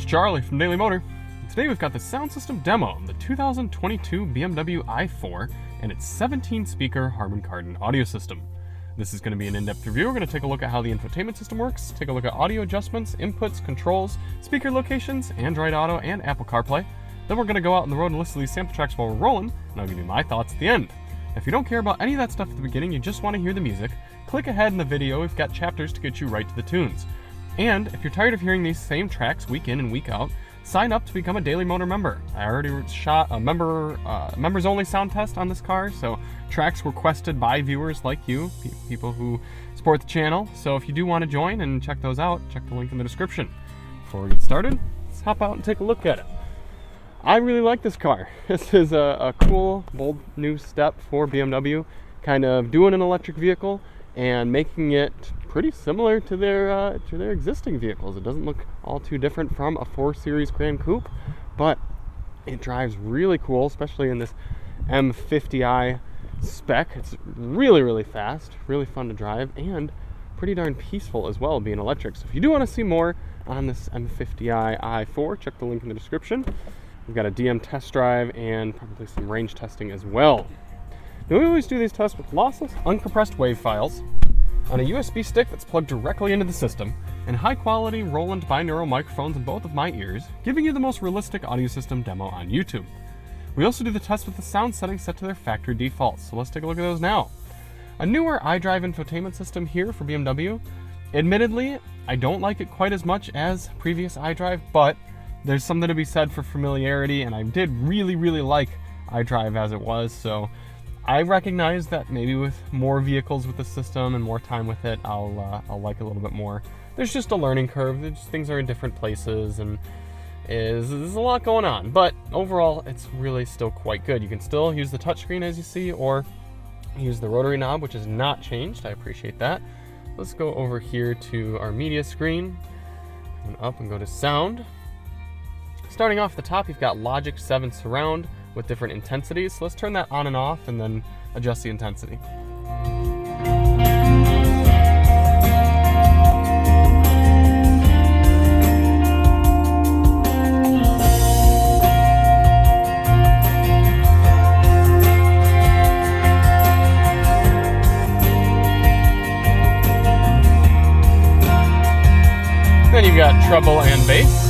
it's Charlie from Daily Motor. Today we've got the sound system demo of the 2022 BMW i4 and its 17-speaker Harman Kardon audio system. This is going to be an in-depth review. We're going to take a look at how the infotainment system works, take a look at audio adjustments, inputs, controls, speaker locations, Android Auto, and Apple CarPlay. Then we're going to go out on the road and listen to these sample tracks while we're rolling, and I'll give you my thoughts at the end. If you don't care about any of that stuff at the beginning, you just want to hear the music, click ahead in the video. We've got chapters to get you right to the tunes. And if you're tired of hearing these same tracks week in and week out, sign up to become a Daily Motor member. I already shot a members only sound test on this car, so tracks requested by viewers like you, people who support the channel. So if you do want to join and check those out, check the link in the description. Before we get started, let's hop out and take a look at it. I really like this car. This is a cool, bold new step for BMW, kind of doing an electric vehicle and making it pretty similar to their existing vehicles. It doesn't look all too different from a 4 Series Grand Coupe, but it drives really cool, especially in this M50i spec. It's really, really fast, really fun to drive, and pretty darn peaceful as well, being electric. So if you do want to see more on this M50i i4, check the link in the description. We've got a DM test drive and probably some range testing as well. Now, we always do these tests with lossless, uncompressed WAV files on a USB stick that's plugged directly into the system, and high-quality Roland binaural microphones in both of my ears, giving you the most realistic audio system demo on YouTube. We also do the test with the sound settings set to their factory defaults, so let's take a look at those now. A newer iDrive infotainment system here for BMW. Admittedly, I don't like it quite as much as previous iDrive, but there's something to be said for familiarity, and I did really, really like iDrive as it was, so I recognize that maybe with more vehicles with the system and more time with it, I'll like it a little bit more. There's just a learning curve. Things are in different places, and there's a lot going on. But overall, it's really still quite good. You can still use the touchscreen as you see, or use the rotary knob, which is not changed. I appreciate that. Let's go over here to our media screen. Come up and go to sound. Starting off at the top, you've got Logic 7 Surround with different intensities. So let's turn that on and off and then adjust the intensity. Then you've got treble and bass.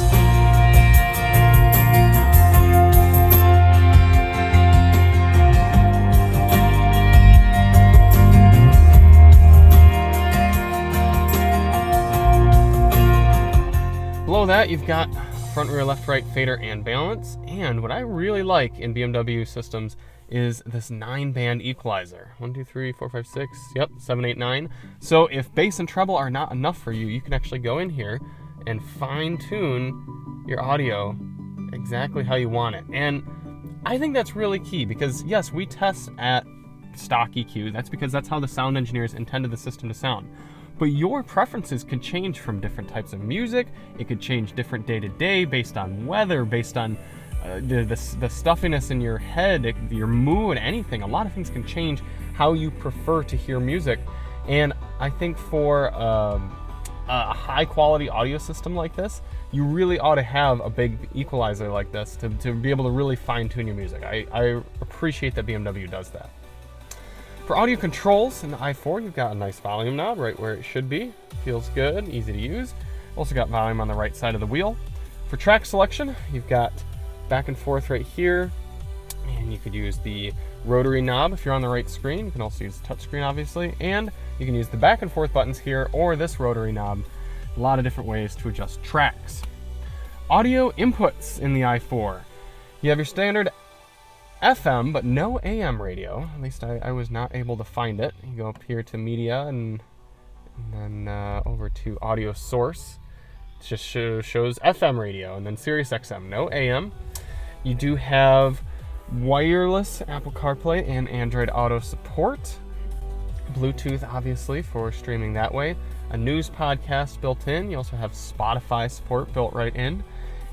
Below that, you've got front, rear, left, right, fader, and balance. And what I really like in BMW systems is this 9-band equalizer. 1, 2, 3, 4, 5, 6, yep, 7, 8, 9. So if bass and treble are not enough for you, you can actually go in here and fine-tune your audio exactly how you want it. And I think that's really key because, yes, we test at stock EQ. That's because that's how the sound engineers intended the system to sound. But your preferences can change from different types of music. It could change different day to day based on weather, based on the stuffiness in your head, your mood, anything. A lot of things can change how you prefer to hear music. And I think for a high quality audio system like this, you really ought to have a big equalizer like this to be able to really fine tune your music. I appreciate that BMW does that. For audio controls in the i4, you've got a nice volume knob right where it should be. Feels good, easy to use. Also got volume on the right side of the wheel. For track selection, you've got back and forth right here, and you could use the rotary knob if you're on the right screen. You can also use the touch screen, obviously, and you can use the back and forth buttons here or this rotary knob. A lot of different ways to adjust tracks. Audio inputs in the i4. You have your standard FM, but no AM radio. At least I was not able to find it. You go up here to media and then over to audio source. It just shows FM radio, and then Sirius XM, no AM. You do have wireless Apple CarPlay and Android Auto support. Bluetooth, obviously, for streaming that way. A news podcast built in. You also have Spotify support built right in.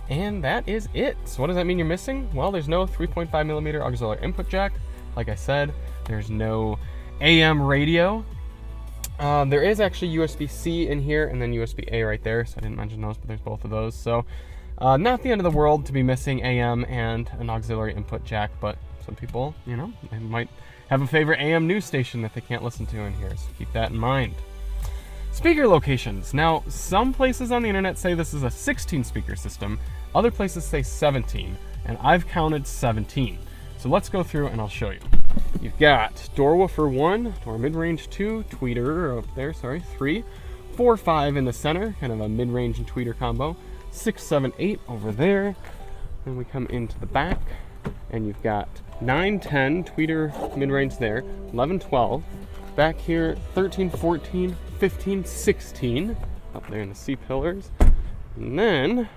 And that is it. So what does that mean you're missing? Well, there's no 3.5mm auxiliary input jack. Like I said, there's no AM radio. There is actually USB-C in here and then USB-A right there, so I didn't mention those, but there's both of those. So Not the end of the world to be missing AM and an auxiliary input jack, but some people, you know, they might have a favorite AM news station that they can't listen to in here, so keep that in mind. Speaker locations. Now, some places on the internet say this is a 16 speaker system, other places say 17, and I've counted 17. So let's go through and I'll show you. You've got door woofer 1, door mid-range 2, tweeter up there, 3, 4, 5 in the center, kind of a mid-range and tweeter combo, 6, 7, 8 over there. Then we come into the back and you've got 9, 10, tweeter mid-range there, 11, 12. Back here, 13, 14, 15, 16, up there in the C-pillars. And then,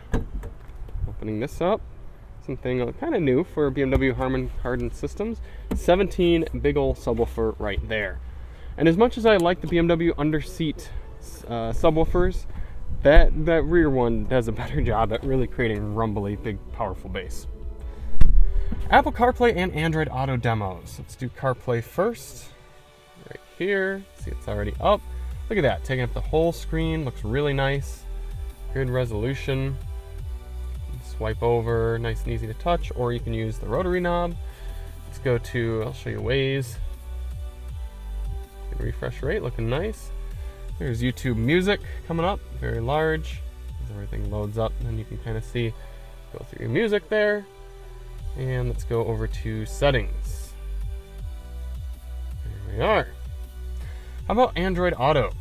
opening this up, something kind of new for BMW Harman Kardon systems, 17 big ol' subwoofer right there. And as much as I like the BMW underseat subwoofers, that rear one does a better job at really creating rumbly, big, powerful bass. Apple CarPlay and Android Auto demos. Let's do CarPlay first. Right here, see it's already up. Look at that, taking up the whole screen, looks really nice. Good resolution. Swipe over, nice and easy to touch, or you can use the rotary knob. Let's go to, I'll show you Waze. Refresh rate, looking nice. There's YouTube Music coming up, very large. As everything loads up, and then you can kind of see, go through your music there. And let's go over to settings. There we are. How about Android Auto?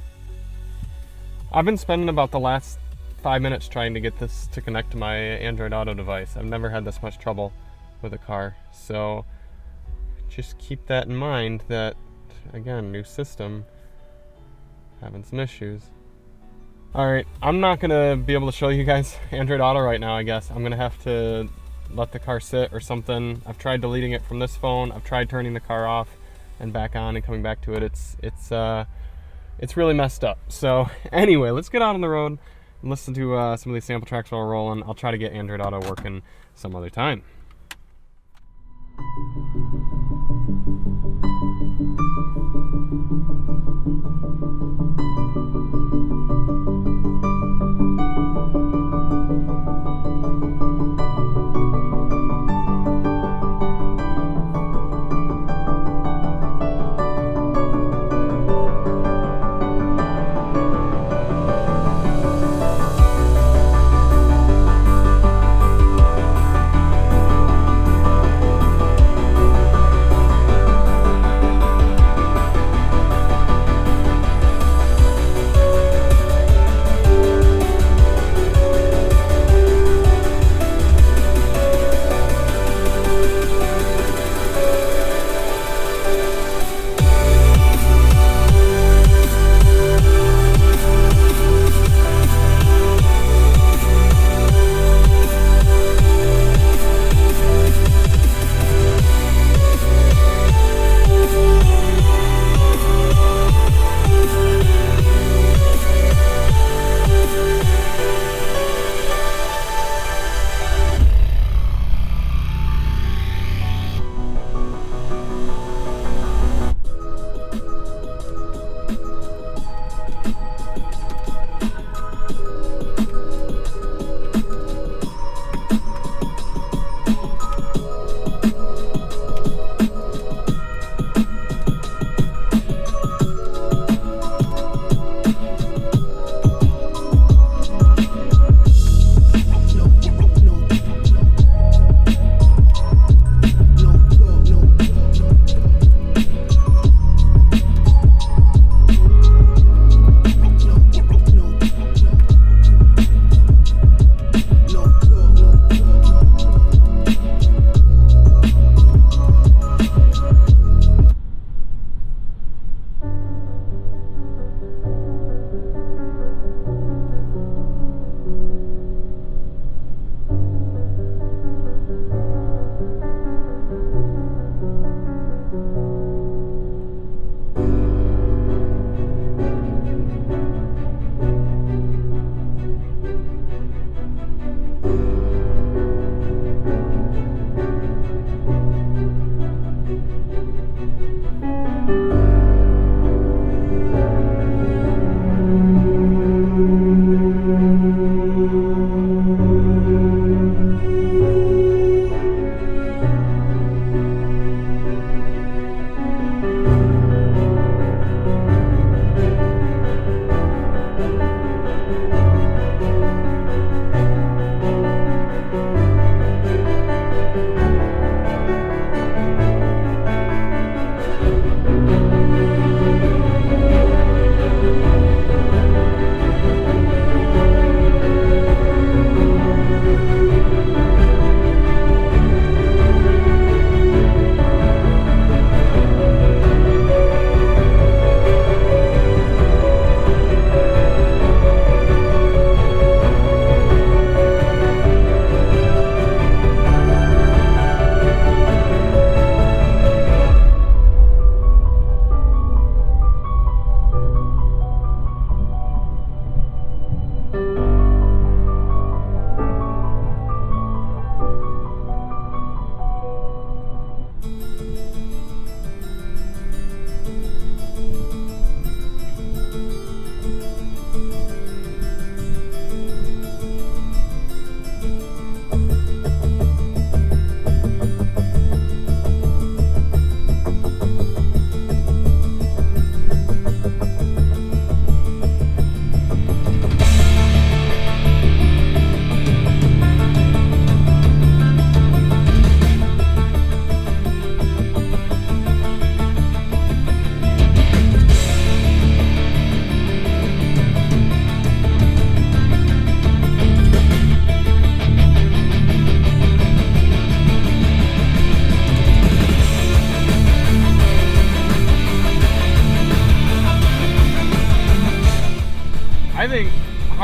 I've been spending about the last 5 minutes trying to get this to connect to my Android Auto device. I've never had this much trouble with a car, so just keep that in mind that, again, new system, having some issues. Alright, I'm not going to be able to show you guys Android Auto right now, I guess. I'm going to have to let the car sit or something. I've tried deleting it from this phone. I've tried turning the car off and back on and coming back to it. It's really messed up. So anyway, let's get out on the road and listen to some of these sample tracks while we're rolling. I'll try to get Android Auto working some other time.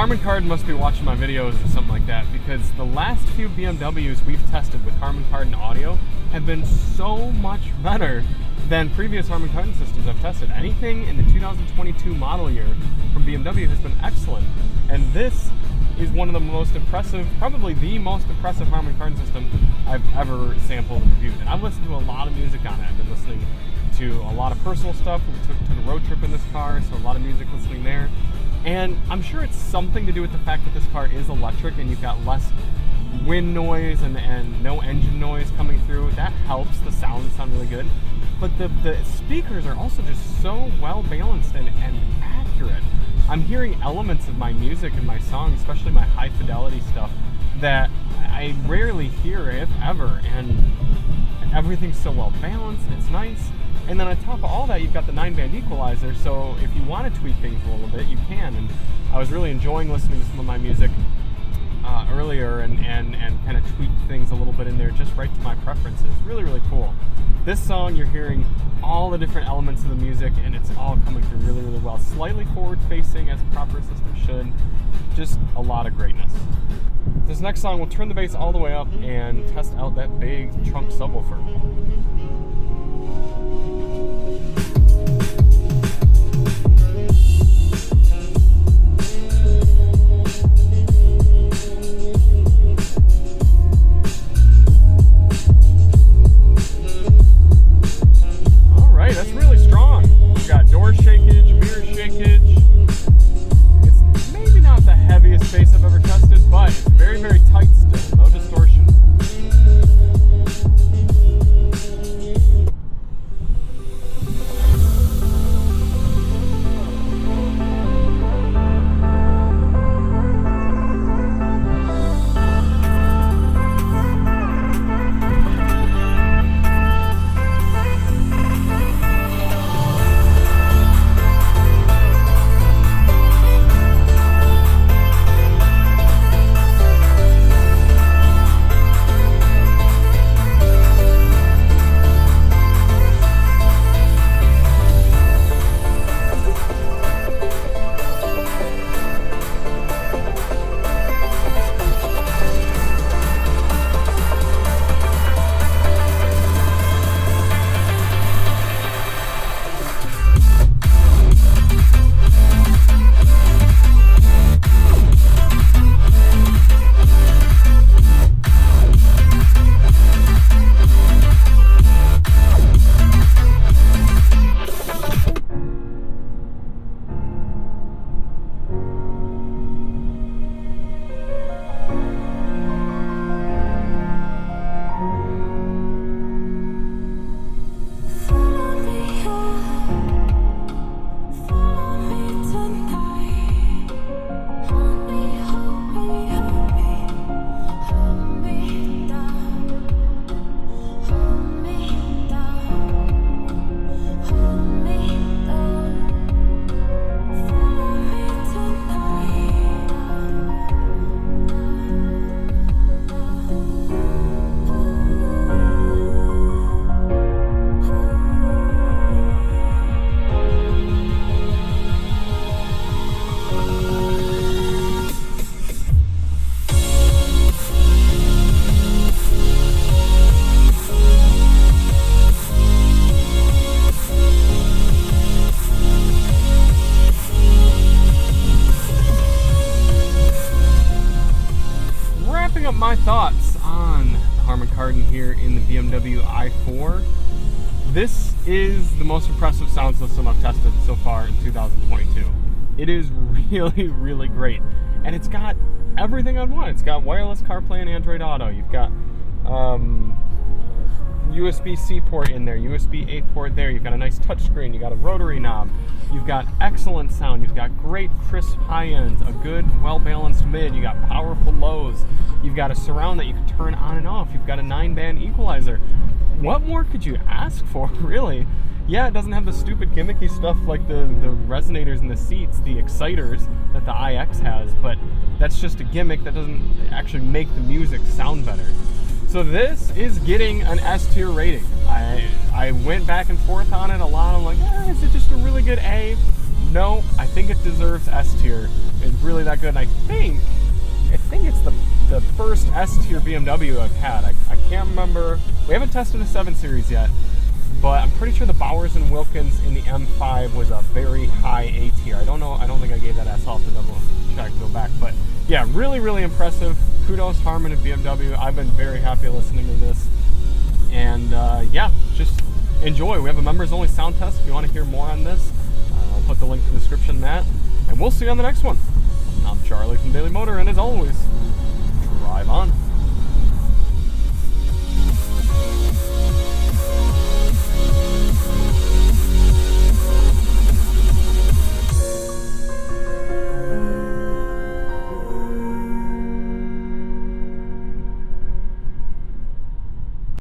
Harman Kardon must be watching my videos or something like that, because the last few BMWs we've tested with Harman Kardon audio have been so much better than previous Harman Kardon systems I've tested. Anything in the 2022 model year from BMW has been excellent, and this is one of the most impressive, probably the most impressive Harman Kardon system I've ever sampled and reviewed. And I've listened to a lot of music on it. I've been listening to a lot of personal stuff. We took a road trip in this car, so a lot of music listening there. And I'm sure it's something to do with the fact that this car is electric and you've got less wind noise and no engine noise coming through. That helps the sound sound really good. But the speakers are also just so well balanced and accurate. I'm hearing elements of my music and my songs, especially my high fidelity stuff, that I rarely hear, if ever, and everything's so well balanced. It's nice. And then on top of all that, you've got the 9-band equalizer, so if you want to tweak things a little bit, you can. And I was really enjoying listening to some of my music earlier and kind of tweak things a little bit in there just right to my preferences. Really, really cool. This song, you're hearing all the different elements of the music, and it's all coming through really, really well. Slightly forward-facing, as a proper system should. Just a lot of greatness. This next song, we'll turn the bass all the way up and test out that big trunk subwoofer. That's really strong. We've got door shakeage, mirror shakeage. It's maybe not the heaviest bass I've ever tested, but it's very, very tight still. No distortion. My thoughts on Harman Kardon here in the BMW i4. This is the most impressive sound system I've tested so far in 2022. It is really, really great. And it's got everything I'd want. It's got wireless CarPlay and Android Auto. You've got USB-C port in there, USB-A port there. You've got a nice touchscreen. You've got a rotary knob. You've got excellent sound. You've got great crisp high ends, a good, well-balanced mid. You've got powerful lows. You've got a surround that you can turn on and off. You've got a 9-band equalizer. What more could you ask for, really? Yeah, it doesn't have the stupid gimmicky stuff like the resonators in the seats, the exciters that the iX has, but that's just a gimmick that doesn't actually make the music sound better. So this is getting an S tier rating. I went back and forth on it a lot. I'm like, is it just a really good A? no, I think it deserves S tier. It's really that good, and I think it's the first S tier BMW I've had. I can't remember. We haven't tested a 7 Series yet, but I'm pretty sure the Bowers and Wilkins in the M5 was a very high A tier. I don't know. I don't think I gave that S off to double check, go back, but yeah, really, really impressive. Kudos Harman and BMW. I've been very happy listening to this, and yeah, just enjoy. We have a members only sound test if you want to hear more on this. I'll put the link in the description of that, and we'll see you on the next one. I'm Charlie from Daily Motor, and as always, drive on.